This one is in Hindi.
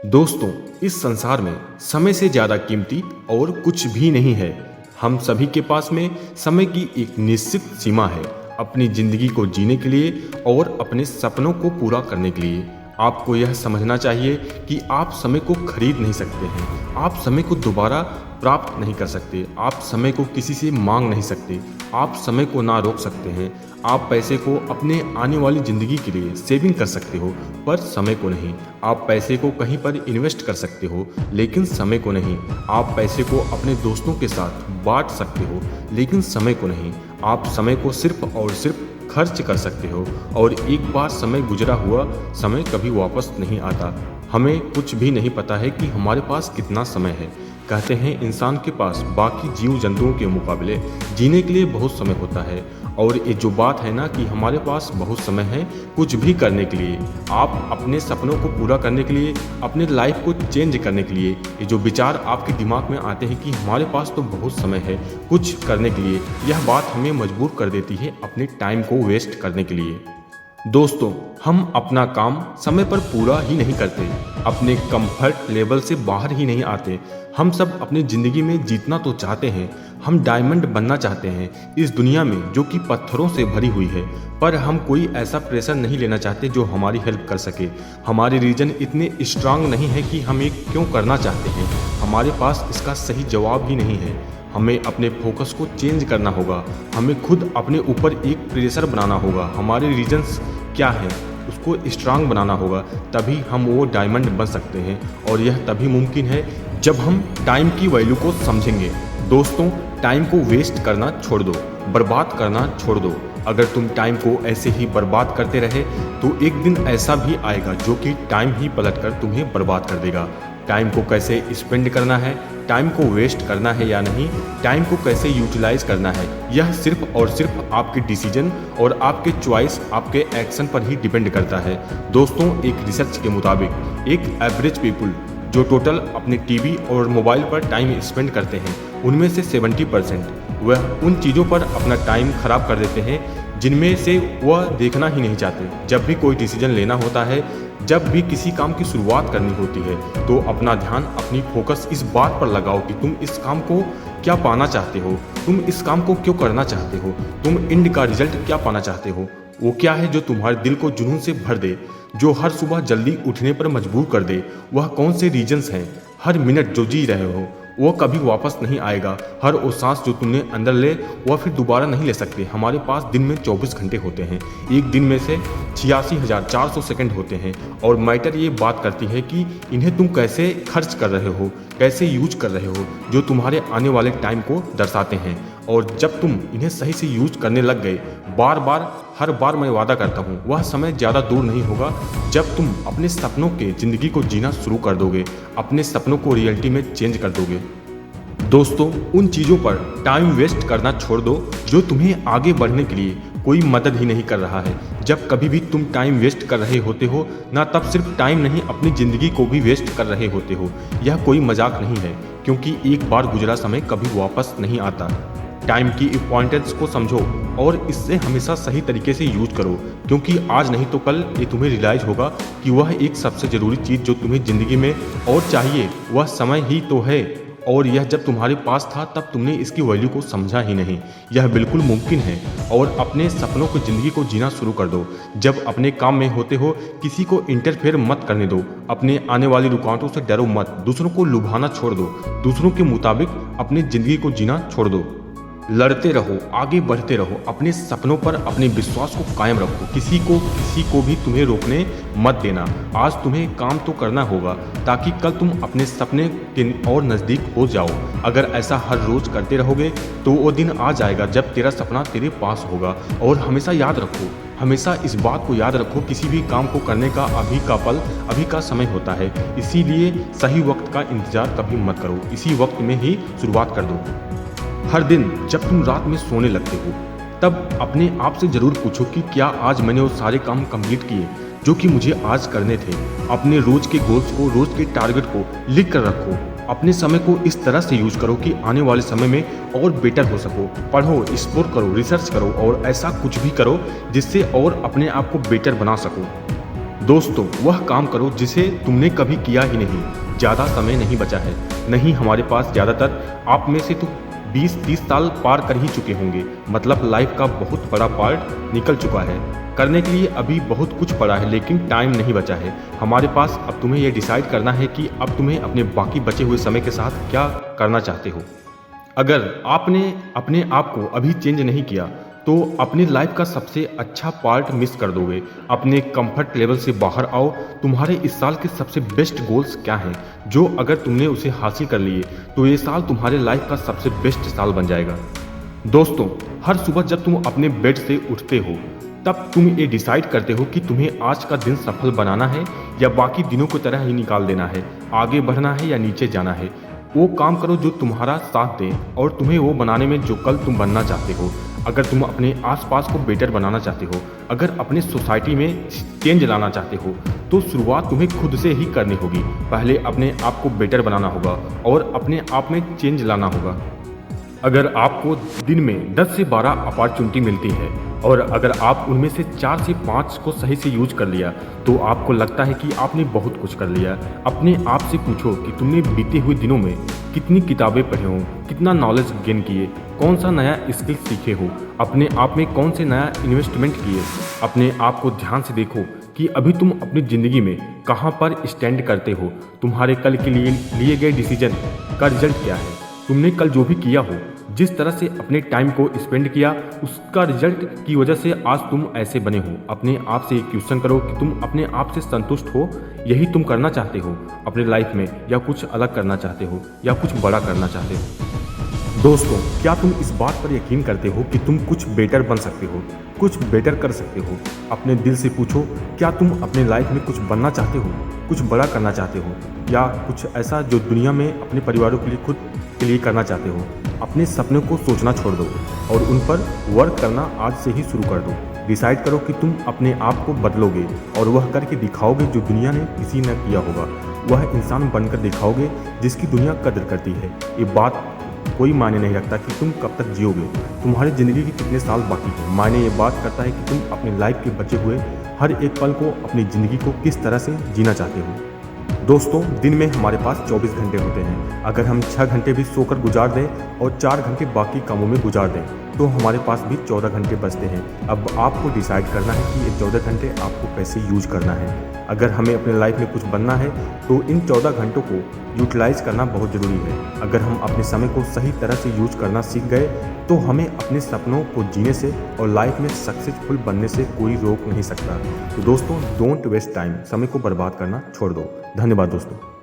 दोस्तों, इस संसार में समय से ज़्यादा कीमती और कुछ भी नहीं है। हम सभी के पास में समय की एक निश्चित सीमा है, अपनी ज़िंदगी को जीने के लिए और अपने सपनों को पूरा करने के लिए। आपको यह समझना चाहिए कि आप समय को खरीद नहीं सकते हैं, आप समय को दोबारा प्राप्त नहीं कर सकते, आप समय को किसी से मांग नहीं सकते, आप समय को ना रोक सकते हैं। आप पैसे को अपने आने वाली ज़िंदगी के लिए सेविंग कर सकते हो, पर समय को नहीं। आप पैसे को कहीं पर इन्वेस्ट कर सकते हो, लेकिन समय को नहीं। आप पैसे को अपने दोस्तों के साथ बांट सकते हो, लेकिन समय को नहीं। आप समय को सिर्फ और सिर्फ खर्च कर सकते हो, और एक बार समय गुजरा हुआ समय कभी वापस नहीं आता। हमें कुछ भी नहीं पता है कि हमारे पास कितना समय है। कहते हैं इंसान के पास बाकी जीव जंतुओं के मुकाबले जीने के लिए बहुत समय होता है। और ये जो बात है ना कि हमारे पास बहुत समय है कुछ भी करने के लिए, आप अपने सपनों को पूरा करने के लिए, अपने लाइफ को चेंज करने के लिए, ये जो विचार आपके दिमाग में आते हैं कि हमारे पास तो बहुत समय है कुछ करने के लिए, यह बात हमें मजबूर कर देती है अपने टाइम को वेस्ट करने के लिए। दोस्तों, हम अपना काम समय पर पूरा ही नहीं करते, अपने कंफर्ट लेवल से बाहर ही नहीं आते। हम सब अपनी ज़िंदगी में जीतना तो चाहते हैं, हम डायमंड बनना चाहते हैं इस दुनिया में जो कि पत्थरों से भरी हुई है, पर हम कोई ऐसा प्रेशर नहीं लेना चाहते जो हमारी हेल्प कर सके। हमारे रीजन इतने स्ट्रांग नहीं है कि हम ये क्यों करना चाहते हैं, हमारे पास इसका सही जवाब ही नहीं है। हमें अपने फोकस को चेंज करना होगा, हमें खुद अपने ऊपर एक प्रेशर बनाना होगा। हमारे रीजन्स क्या हैं उसको स्ट्रांग बनाना होगा, तभी हम वो डायमंड बन सकते हैं। और यह तभी मुमकिन है जब हम टाइम की वैल्यू को समझेंगे। दोस्तों, टाइम को वेस्ट करना छोड़ दो, बर्बाद करना छोड़ दो। अगर तुम टाइम को ऐसे ही बर्बाद करते रहे तो एक दिन ऐसा भी आएगा जो कि टाइम ही पलटकर तुम्हें बर्बाद कर देगा। टाइम को कैसे स्पेंड करना है, टाइम को वेस्ट करना है या नहीं, टाइम को कैसे यूटिलाइज करना है, यह सिर्फ और सिर्फ आपके डिसीजन और आपके चॉइस, आपके एक्शन पर ही डिपेंड करता है। दोस्तों, एक रिसर्च के मुताबिक एक एवरेज पीपल जो टोटल अपने टीवी और मोबाइल पर टाइम स्पेंड करते हैं, उनमें से 70% वह उन चीज़ों पर अपना टाइम खराब कर देते हैं जिनमें से वह देखना ही नहीं चाहते। जब भी कोई डिसीजन लेना होता है, जब भी किसी काम की शुरुआत करनी होती है, तो अपना ध्यान, अपनी फोकस इस बात पर लगाओ कि तुम इस काम को क्या पाना चाहते हो, तुम इस काम को क्यों करना चाहते हो, तुम एंड का रिजल्ट क्या पाना चाहते हो। वो क्या है जो तुम्हारे दिल को जुनून से भर दे, जो हर सुबह जल्दी उठने पर मजबूर कर दे। वह कौन से रीजन्स हैं। हर मिनट जो जी रहे हो वो कभी वापस नहीं आएगा। हर वो सांस जो तुमने अंदर ले वह फिर दोबारा नहीं ले सकते। हमारे पास दिन में 24 घंटे होते हैं, एक दिन में से 86,400 सेकंड होते हैं, और मैटर ये बात करती है कि इन्हें तुम कैसे खर्च कर रहे हो, कैसे यूज कर रहे हो, जो तुम्हारे आने वाले टाइम को दर्शाते हैं। और जब तुम इन्हें सही से यूज करने लग गए, बार बार हर बार मैं वादा करता हूँ वह समय ज़्यादा दूर नहीं होगा जब तुम अपने सपनों के ज़िंदगी को जीना शुरू कर दोगे, अपने सपनों को रियलिटी में चेंज कर दोगे। दोस्तों, उन चीज़ों पर टाइम वेस्ट करना छोड़ दो जो तुम्हें आगे बढ़ने के लिए कोई मदद ही नहीं कर रहा है। जब कभी भी तुम टाइम वेस्ट कर रहे होते हो ना, तब सिर्फ टाइम नहीं अपनी ज़िंदगी को भी वेस्ट कर रहे होते हो। यह कोई मजाक नहीं है, क्योंकि एक बार गुजरा समय कभी वापस नहीं आता। टाइम की इम्पॉर्टेंस को समझो और इससे हमेशा सही तरीके से यूज करो, क्योंकि आज नहीं तो कल ये तुम्हें रियलाइज होगा कि वह एक सबसे ज़रूरी चीज़ जो तुम्हें ज़िंदगी में और चाहिए वह समय ही तो है। और यह जब तुम्हारे पास था तब तुमने इसकी वैल्यू को समझा ही नहीं। यह बिल्कुल मुमकिन है। और अपने सपनों की ज़िंदगी को जीना शुरू कर दो। जब अपने काम में होते हो किसी को इंटरफेयर मत करने दो, अपने आने वाली रुकावटों से डरो मत, दूसरों को लुभाना छोड़ दो, दूसरों के मुताबिक अपनी ज़िंदगी को जीना छोड़ दो। लड़ते रहो, आगे बढ़ते रहो, अपने सपनों पर अपने विश्वास को कायम रखो। किसी को भी तुम्हें रोकने मत देना। आज तुम्हें काम तो करना होगा ताकि कल तुम अपने सपने के और नज़दीक हो जाओ। अगर ऐसा हर रोज़ करते रहोगे तो वो दिन आ जाएगा जब तेरा सपना तेरे पास होगा। और हमेशा याद रखो, हमेशा इस बात को याद रखो, किसी भी काम को करने का अभी का पल, अभी का समय होता है। इसीलिए सही वक्त का इंतज़ार कभी मत करो, इसी वक्त में ही शुरुआत कर दो। हर दिन जब तुम रात में सोने लगते हो तब अपने आप से ज़रूर पूछो कि क्या आज मैंने वो सारे काम कंप्लीट किए जो कि मुझे आज करने थे। अपने रोज़ के गोल्स को, रोज़ के टारगेट को लिख कर रखो। अपने समय को इस तरह से यूज़ करो कि आने वाले समय में और बेटर हो सको। पढ़ो, एक्सप्लोर करो, रिसर्च करो और ऐसा कुछ भी करो जिससे और अपने आप को बेटर बना सको। दोस्तों, वह काम करो जिसे तुमने कभी किया ही नहीं। ज़्यादा समय नहीं बचा है। नहीं, हमारे पास ज़्यादातर आप में से तो 20-30 साल पार कर ही चुके होंगे। मतलब लाइफ का बहुत बड़ा पार्ट निकल चुका है। करने के लिए अभी बहुत कुछ पड़ा है, लेकिन टाइम नहीं बचा है हमारे पास। अब तुम्हें यह डिसाइड करना है कि अब तुम्हें अपने बाकी बचे हुए समय के साथ क्या करना चाहते हो। अगर आपने अपने आप को अभी चेंज नहीं किया तो अपनी लाइफ का सबसे अच्छा पार्ट मिस कर दोगे। अपने कंफर्ट लेवल से बाहर आओ। तुम्हारे इस साल के सबसे बेस्ट गोल्स क्या हैं, जो अगर तुमने उसे हासिल कर लिए तो ये साल तुम्हारे लाइफ का सबसे बेस्ट साल बन जाएगा। दोस्तों, हर सुबह जब तुम अपने बेड से उठते हो तब तुम ये डिसाइड करते हो कि तुम्हें आज का दिन सफल बनाना है या बाकी दिनों की तरह ही निकाल देना है। आगे बढ़ना है या नीचे जाना है। वो काम करो जो तुम्हारा साथ दे और तुम्हें वो बनाने में जो कल तुम बनना चाहते हो। अगर तुम अपने आसपास को बेटर बनाना चाहते हो, अगर अपने सोसाइटी में चेंज लाना चाहते हो, तो शुरुआत तुम्हें खुद से ही करनी होगी। पहले अपने आप को बेटर बनाना होगा और अपने आप में चेंज लाना होगा। अगर आपको दिन में 10 से 12 अपॉर्चुनिटी मिलती है और अगर आप उनमें से 4 से 5 को सही से यूज कर लिया तो आपको लगता है कि आपने बहुत कुछ कर लिया। अपने आप से पूछो कि तुमने बीते हुए दिनों में कितनी किताबें पढ़े हो, कितना नॉलेज गेन किए, कौन सा नया स्किल सीखे हो, अपने आप में कौन से नया इन्वेस्टमेंट किए। अपने आप को ध्यान से देखो कि अभी तुम अपनी ज़िंदगी में कहाँ पर स्टैंड करते हो। तुम्हारे कल के लिए गए डिसीजन का रिजल्ट क्या है। तुमने कल जो भी किया हो, जिस तरह से अपने टाइम को स्पेंड किया, उसका रिजल्ट की वजह से आज तुम ऐसे बने हो। अपने आप से एक क्वेश्चन करो कि तुम अपने आप से संतुष्ट हो। यही तुम करना चाहते हो अपने लाइफ में, या कुछ अलग करना चाहते हो, या कुछ बड़ा करना चाहते हो। दोस्तों, क्या तुम इस बात पर यकीन करते हो कि तुम कुछ बेटर बन सकते हो, कुछ बेटर कर सकते हो? अपने दिल से पूछो, क्या तुम अपने लाइफ में कुछ बनना चाहते हो, कुछ बड़ा करना चाहते हो, या कुछ ऐसा जो दुनिया में अपने परिवारों के लिए, खुद के लिए करना चाहते हो? अपने सपनों को सोचना छोड़ दो और उन पर वर्क करना आज से ही शुरू कर दो। डिसाइड करो कि तुम अपने आप को बदलोगे और वह करके दिखाओगे जो दुनिया ने किसी ने किया होगा। वह इंसान बनकर दिखाओगे जिसकी दुनिया कदर करती है। ये बात कोई मायने नहीं रखता कि तुम कब तक जियोगे, तुम्हारी ज़िंदगी के कितने साल बाकी हैं। मायने ये बात करता है कि तुम अपनी लाइफ के बचे हुए हर एक पल को, अपनी ज़िंदगी को किस तरह से जीना चाहते हो। दोस्तों, दिन में हमारे पास 24 घंटे होते हैं। अगर हम 6 घंटे भी सोकर गुजार दें और 4 घंटे बाकी कामों में गुजार दें तो हमारे पास भी 14 घंटे बचते हैं। अब आपको डिसाइड करना है कि ये 14 घंटे आपको कैसे यूज करना है। अगर हमें अपने लाइफ में कुछ बनना है तो इन 14 घंटों को यूटिलाइज करना बहुत ज़रूरी है। अगर हम अपने समय को सही तरह से यूज करना सीख गए तो हमें अपने सपनों को जीने से और लाइफ में सक्सेसफुल बनने से कोई रोक नहीं सकता। तो दोस्तों, डोंट वेस्ट टाइम। समय को बर्बाद करना छोड़ दो। धन्यवाद दोस्तों।